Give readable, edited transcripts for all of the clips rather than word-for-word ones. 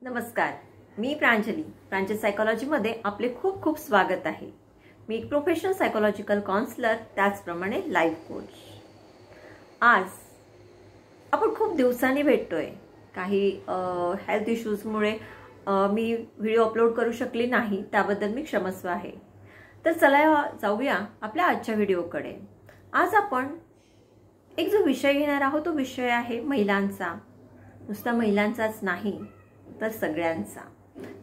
नमस्कार, मी प्रांजली सायकोलॉजीमध्ये आपले खूप खूप स्वागत आहे। मी एक प्रोफेशनल सायकोलॉजिकल काउन्सिलर, त्याचप्रमाणे लाईफ कोच। आज आपण खूप दिवसांनी भेटतोय। काही हेल्थ इश्यूजमुळे मी व्हिडिओ अपलोड करू शकली नाही, त्याबद्दल मी क्षमस्व आहे। तर चला जाऊया आपल्या आजच्या व्हिडिओकडे। आज आपण एक जो विषय घेणार आहोत तो विषय आहे महिलांचा। नुसता महिलांचाच नाही तर सगळ्यांचा।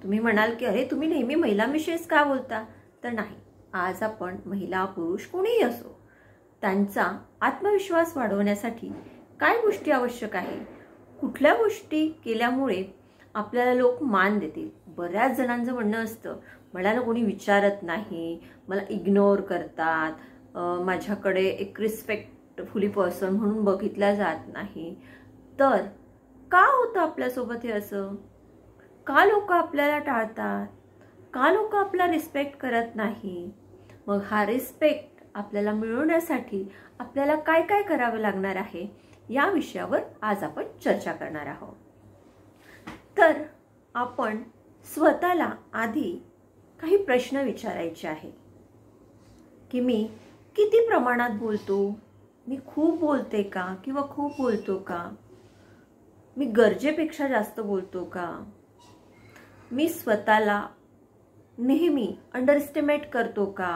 तुम्ही म्हणाल की अरे तुम्ही नेहमी महिलांविषयीच का बोलता? तर नाही, आज आपण महिला पुरुष कोणीही असो त्यांचा आत्मविश्वास वाढवण्यासाठी काय गोष्टी आवश्यक आहे, कुठल्या गोष्टी केल्यामुळे आपल्याला लोक मान देतील। बऱ्याच जणांचं म्हणणं असतं मला ना कोणी विचारत नाही, मला इग्नोर करतात, माझ्याकडे एक रिस्पेक्टफुली पर्सन म्हणून बघितला जात नाही। तर का होतं आपल्यासोबत हे असं? का लोक आपल्याला टाळतात? का लोक आपला रिस्पेक्ट करत नाही? मग हा रिस्पेक्ट आपल्याला मिळवण्यासाठी आपल्याला काय काय करावे लागणार आहे, या विषयावर आज आपण चर्चा करणार आहोत। तर आपण स्वतःला आधी काही प्रश्न विचारायचे आहे की मी किती प्रमाणात बोलतो? मी खूप बोलते का किंवा खूप बोलतो का? मी गरजेपेक्षा जास्त बोलतो का? मी स्वतःला नेहमी अंडरएस्टिमेट करतो का?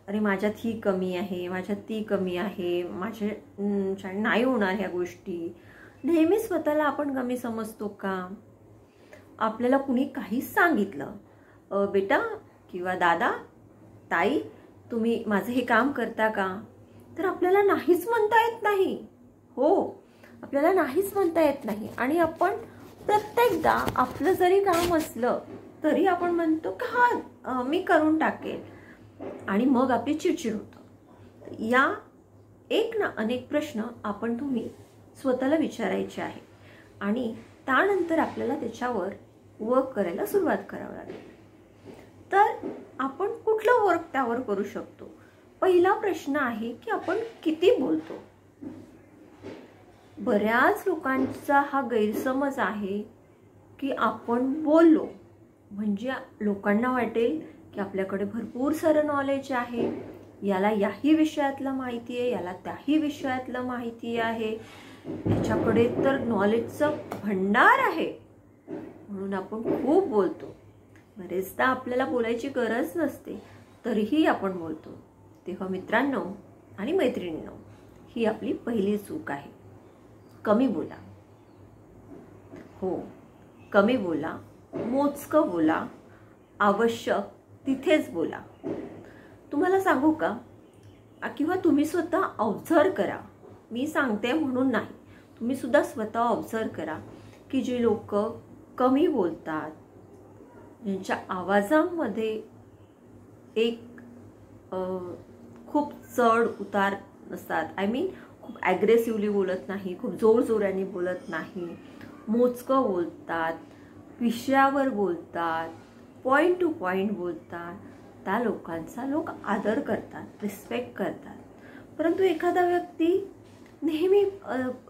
अरे माझ्यात ही कमी आहे, माझ्यात ती कमी आहे, माझ्या नाही होणार ह्या गोष्टी। नेहमी स्वतःला आपण कमी समजतो का? आपल्याला कुणी काहीच सांगितलं बेटा किंवा दादा ताई तुम्ही माझं हे काम करता का, तर आपल्याला नाहीच म्हणता येत नाही। हो, आपल्याला नाहीच म्हणता येत नाही। आणि आपण प्रत्येकदा आपलं जरी काम असलं तरी आपण म्हणतो की हा मी करून टाकेल, आणि मग आपली चिडचिड होतं। या एक ना अनेक प्रश्न आपण तुम्ही स्वतःला विचारायचे आहे आणि त्यानंतर आपल्याला त्याच्यावर वर्क करायला सुरुवात करावी लागेल। तर आपण कुठलं वर्क त्यावर करू शकतो? पहिला प्रश्न आहे की आपण किती बोलतो। बऱ्याच लोकांचा हा गैरसमज आहे की आपण बोललो म्हणजे लोकांना वाटेल की आपल्याकडे भरपूर सारं नॉलेज आहे, याला याही विषयातलं माहिती आहे, याला त्याही विषयातलं माहिती आहे, याच्याकडे तर नॉलेजचं भंडार आहे, म्हणून आपण खूप बोलतो। बरेचदा आपल्याला बोलायची गरज नसते तरीही आपण बोलतो। तेव्हा मित्रांनो आणि मैत्रिणींनो, ही आपली पहिली चूक आहे। कमी बोला। हो, कमी बोला, मोजकं बोला, आवश्यक तिथेच बोला। तुम्हाला सांगू का, किंवा तुम्ही स्वतः ऑब्झर्व करा, मी सांगते म्हणून नाही, तुम्ही सुद्धा स्वतः ऑब्झर्व करा की जे लोक कमी बोलतात, ज्यांच्या आवाजामध्ये एक खूप चढ उतार नसतात, आय मीन खूप ॲग्रेसिव्हली बोलत नाही, खूप जोरजोराने बोलत नाही, मोजकं बोलतात, विषयावर बोलतात, पॉइंट टू पॉइंट बोलतात, त्या लोकांचा लोक आदर करतात, रिस्पेक्ट करतात। परंतु एखादा व्यक्ती नेहमी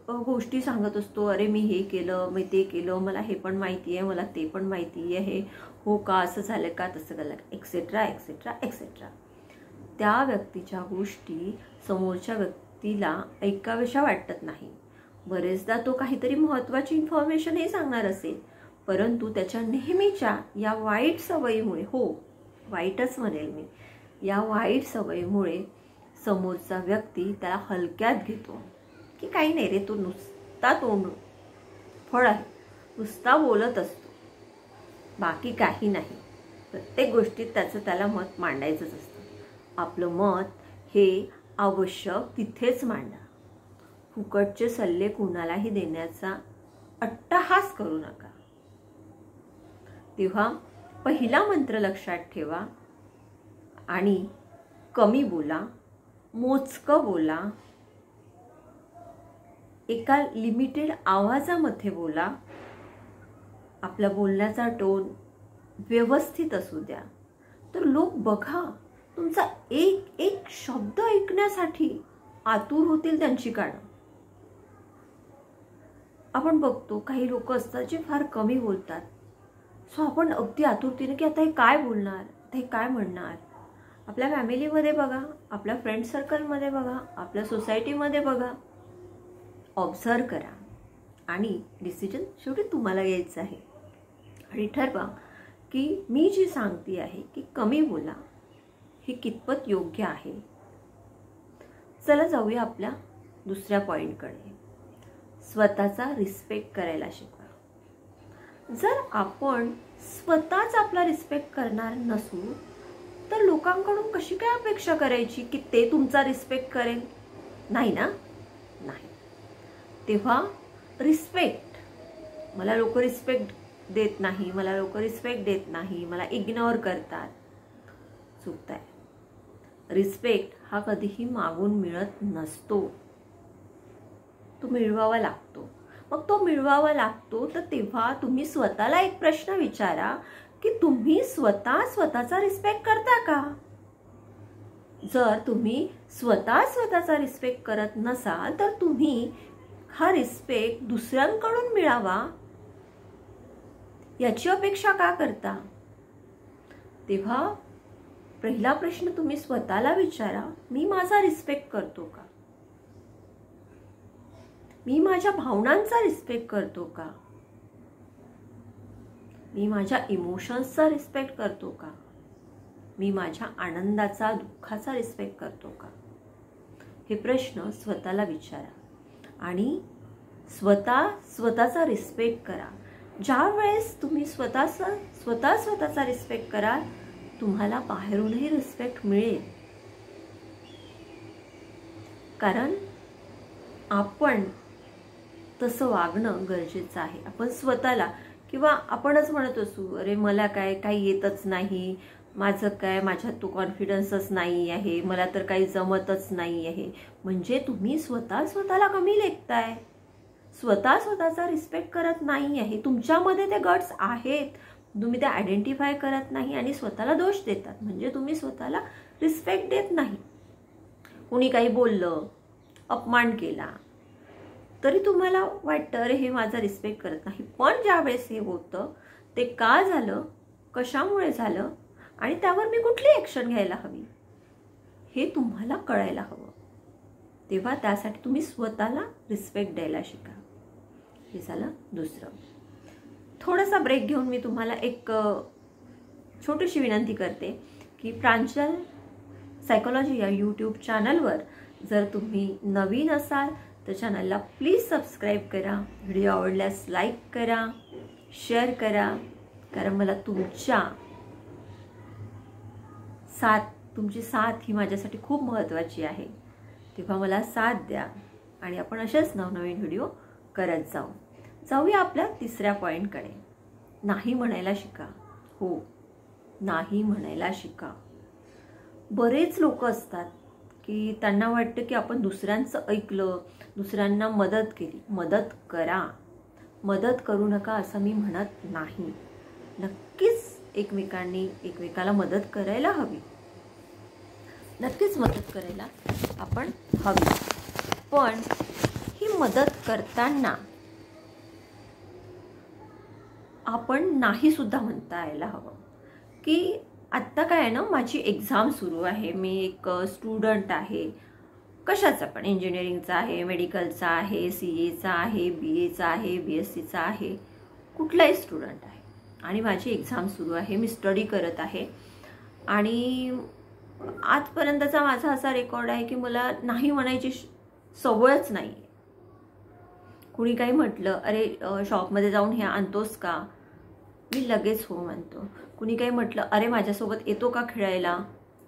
गोष्टी सांगत असतो, अरे मी हे केलं, मी ते केलं, मला हे पण माहिती आहे, मला ते पण माहिती आहे, हो का, असं झालं का, तसं झालं का, एक्सेट्रा एक्सेट्रा एक्सेट्रा। त्या व्यक्तीच्या गोष्टी समोरच्या व्यक्तीला ऐकाव्याशा वाटत नाही। बरेचदा तो काहीतरी महत्त्वाची इन्फॉर्मेशन हे सांगणार असेल, परंतु त्याच्या नेहमीच्या या वाईट सवयीमुळे, हो वाईटच म्हणेल मी, या वाईट सवयीमुळे समोरचा व्यक्ती त्याला हलक्यात घेतो की काही नाही रे, तो नुसता तोंड फळ आहे, नुसता बोलत असतो, बाकी काही नाही। प्रत्येक गोष्टीत त्याला मत मांडायचंच असतं। आपलं मत हे आवश्यक तिथेच मांडा। फुकटचे सल्ले कुणालाही देण्याचा अट्टहास करू नका। तेव्हा पहिला मंत्र लक्षात ठेवा आणि कमी बोला, मोजकं बोला, एका लिमिटेड आवाजामध्ये बोला, आपला बोलण्याचा टोन व्यवस्थित असू द्या। तर लोक बघा तुमचा एक एक शब्द ऐकण्यासाठी आतुर होतील त्यांची कानं। आपण बघतो काही लोक असतात जे फार कमी बोलतात, सो आपण अगदी आतुरतेने की आता हे काय बोलणार, आता हे काय म्हणणार. आपल्या फॅमिलीमध्ये बघा, आपल्या फ्रेंड सर्कलमध्ये बघा, आपल्या सोसायटीमध्ये बघा, ऑब्झर्व करा आणि डिसिजन शेवटी तुम्हाला घ्यायचं आहे. आणि ठरवा की मी जी सांगते आहे की कमी बोला हे कितपत योग्य आहे. चला जाऊया आपल्या दुसऱ्या पॉईंटकडे. स्वतःचा रिस्पेक्ट करायला शिकवा. जर आपण स्वतःच आपला रिस्पेक्ट करणार नसू तर लोकांकडून कशी काय अपेक्षा करायची की ते तुमचा रिस्पेक्ट करेल? नाही ना, नाही. तेव्हा रिस्पेक्ट, मला लोक रिस्पेक्ट देत नाही, मला लोक रिस्पेक्ट देत नाही, मला इग्नोर करतात, चुकताय. रिस्पेक्ट हा कधीही मागून मिळत नसतो, तो मिळवावा लागतो. मग तो मिळवावा लागतो तर तेव्हा तुम्ही स्वतःला एक प्रश्न विचारा की तुम्ही स्वतःचा रिस्पेक्ट करता का? जर तुम्ही स्वतःचा रिस्पेक्ट करत नसाल तर तुम्ही हा रिस्पेक्ट दुसऱ्यांकडून मिळावा याची अपेक्षा का करता? तेव्हा पहिला प्रश्न तुम्ही स्वतःला विचारा, मी माझा रिस्पेक्ट करतो का? मी माझ्या भावनांचा रिस्पेक्ट करतो का? मी माझ्या इमोशन्सचा रिस्पेक्ट करतो का? मी माझ्या आनंदाचा, दुःखाचा रिस्पेक्ट करतो का? हे प्रश्न स्वतःला विचारा आणि स्वतःचा रिस्पेक्ट करा. ज्या वेळेस तुम्ही स्वतःचा रिस्पेक्ट कराल तुम्हाला बाहेरूनही रिस्पेक्ट मिळेल. कारण आपण तसं वागणं गरजेचं आहे. आपण स्वतःला किंवा आपणच म्हणत असू, अरे मला काही येतच नाही, माझं काय, माझ्यात तो कॉन्फिडन्सच नाही आहे, मला तर काही जमतच नाही आहे, म्हणजे तुम्ही स्वतःला कमी लेखताय. स्वतःचा रिस्पेक्ट करत नाही आहे. तुमच्यामध्ये ते गट्स आहेत, तुम्ही ते आयडेंटिफाय करत नाही आणि स्वतःला दोष देतात, म्हणजे तुम्ही स्वतःला रिस्पेक्ट देत नाही. कुणी काही बोललं, अपमान केला तरी तुम्हाला वाटतं अरे हे माझा रिस्पेक्ट करत नाही. पण ज्यावेळेस हे होतं ते का झालं, कशामुळे झालं आणि त्यावर मी कुठली ॲक्शन घ्यायला हवी हे तुम्हाला कळायला हवं. तेव्हा त्यासाठी तुम्ही स्वतःला रिस्पेक्ट द्यायला शिका. हे झालं दुसरं. थोडासा ब्रेक घेऊन मी तुम्हाला एक छोटीशी विनंती करते की प्रांजल सायकोलॉजी या यूट्यूब चॅनलवर जर तुम्ही नवीन असाल तर चॅनलला प्लीज सबस्क्राईब करा. व्हिडिओ आवडल्यास लाईक करा, शेअर करा, कारण मला तुमची साथ ही माझ्यासाठी खूप महत्त्वाची आहे. तेव्हा मला साथ द्या आणि आपण असेच नवनवीन व्हिडिओ करत जाऊया आपल्या तिसऱ्या पॉईंटकडे. नाही म्हणायला शिका. हो, नाही म्हणायला शिका. बरेच लोक असतात की त्यांना वाटतं की आपण दुसऱ्यांचं ऐकलं, दुसऱ्यांना मदत केली. मदत करा, मदत करू नका असं मी म्हणत नाही. नक्कीच एकमेकाला मदत करायला हवी, नक्कीच मदत करायला आपण हवी. पण ही मदत करताना आपण नाही सुद्धा म्हणता यायला हवं की आत्ता काय आहे ना, माझी एक्झाम सुरू आहे, मी एक स्टुडंट आहे, कशाचा पण, इंजिनिअरिंगचा आहे, मेडिकलचा आहे, CAचा आहे, BAचा आहे, BSCचा आहे, कुठलाही स्टुडंट आहे आणि माझी एक्झाम सुरू आहे, मी स्टडी करत आहे आणि आजपर्यंतचा माझा असा रेकॉर्ड आहे की मला नाही म्हणायची सवयच नाही. कुणी काही म्हटलं, अरे शॉपमध्ये जाऊन हे आणतोस का, मी लगेच हो म्हणतो. कुणी काही म्हटलं, अरे माझ्यासोबत येतो का खेळायला,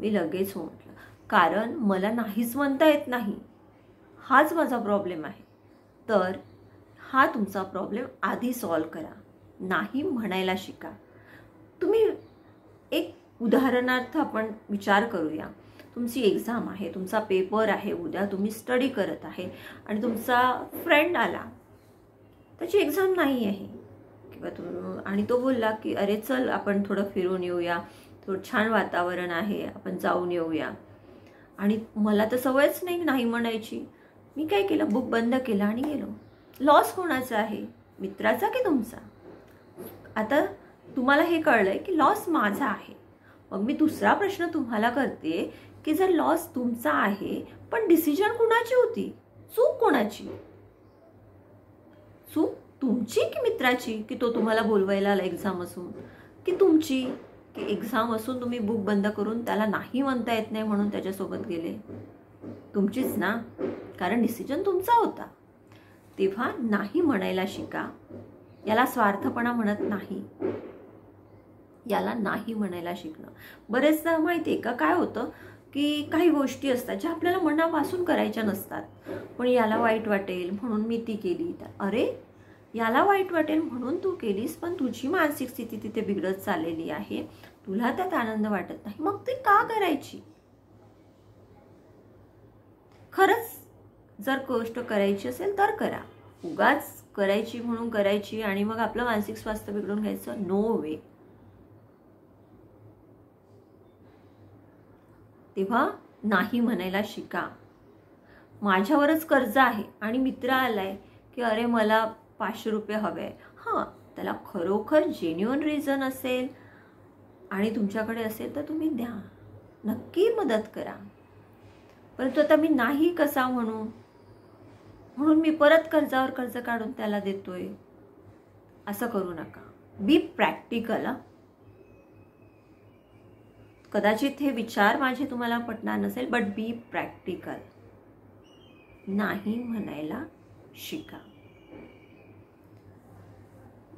मी लगेच हो म्हटलं. कारण मला नाहीच म्हणता येत नाही, हाच माझा प्रॉब्लेम आहे. तर हा तुमचा प्रॉब्लेम आधी सॉल्व करा. नाही म्हणायला शिका. तुम्ही एक उदाहरणार्थ आपण विचार करूया. तुमची एक्झाम आहे, तुमचा पेपर आहे, उद्या तुम्ही स्टडी करत आहे आणि तुमचा फ्रेंड आला, त्याची एक्झाम नाही आहे किंवा आणि तो बोलला की अरे चल आपण थोडं फिरून येऊया, थोडं छान वातावरण आहे, आपण जाऊन येऊया. आणि मला तर सवयच नाही म्हणायची. मी काय केलं, बुक बंद केला आणि गेलो. लॉस कोणाचा आहे, मित्राचा की तुमचा? आता तुम्हाला हे कळलंय की लॉस माझा आहे. मग मी दुसरा प्रश्न तुम्हाला करते की जर लॉस तुमचा आहे पण डिसिजन कुणाची होती, चूक कोणाची? चूक तुमची की मित्राची की तो तुम्हाला बोलवायला आला एक्झाम असून, की तुमची की एक्झाम असून तुम्ही बुक बंद करून त्याला नाही म्हणता येत नाही म्हणून त्याच्यासोबत गेले? तुमचीच ना, कारण डिसिजन तुमचा होता. तेव्हा नाही म्हणायला शिका. याला स्वार्थपणा म्हणत नाही, याला नाही म्हणायला शिकणं. बरेचदा माहिती आहे का काय होतं की काही गोष्टी असतात ज्या आपल्याला मनापासून करायच्या नसतात, पण याला वाईट वाटेल म्हणून मी ती केली. तर अरे, याला वाईट वाटेल म्हणून तू केलीस, पण तुझी मानसिक स्थिती तिथे बिघडत चाललेली आहे, तुला त्यात आनंद वाटत नाही, मग ती का करायची? खरंच जर गोष्ट करायची असेल तर करा. उगाच करायची म्हणून करायची आणि मग आपलं मानसिक स्वास्थ्य बिघडून घ्यायचं, नो वे. तेव्हा नाही म्हणायला शिका. माझ्यावरच कर्ज आहे आणि मित्र आलाय की अरे मला 500 रुपये हवे. हां, त्याला खरोखर जेन्युइन रिझन असेल आणि तुमच्याकडे असेल तर तुम्ही द्या, नक्की मदत करा. परंतु आता मी नाही कसा म्हणून मी परत कर्जावर कर्ज काढून त्याला देतोय, असं करू नका. बी प्रॅक्टिकल. कदाचित हे विचार माझे तुम्हाला पटणार नसेल, बट बी प्रॅक्टिकल. नाही म्हणायला शिका.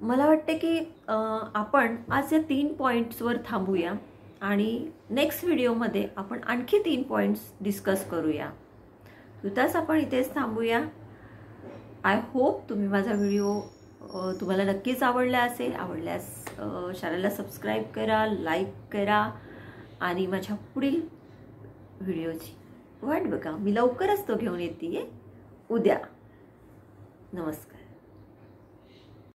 मला वाटते की आपण आज या 3 पॉईंट्सवर थांबूया आणि नेक्स्ट व्हिडिओमध्ये आपण आणखी 3 पॉईंट्स डिस्कस करूया. तुताच आपण इथेच थांबूया. आय होप तुम्ही माझा व्हिडिओ तुम्हाला नक्कीच आवडला असेल. आवडल्यास चॅनलला सबस्क्राईब करा, लाईक करा आणि माझ्या पुढील व्हिडिओची वाट बघा. मी लवकरच तो घेऊन येते उद्या. नमस्कार.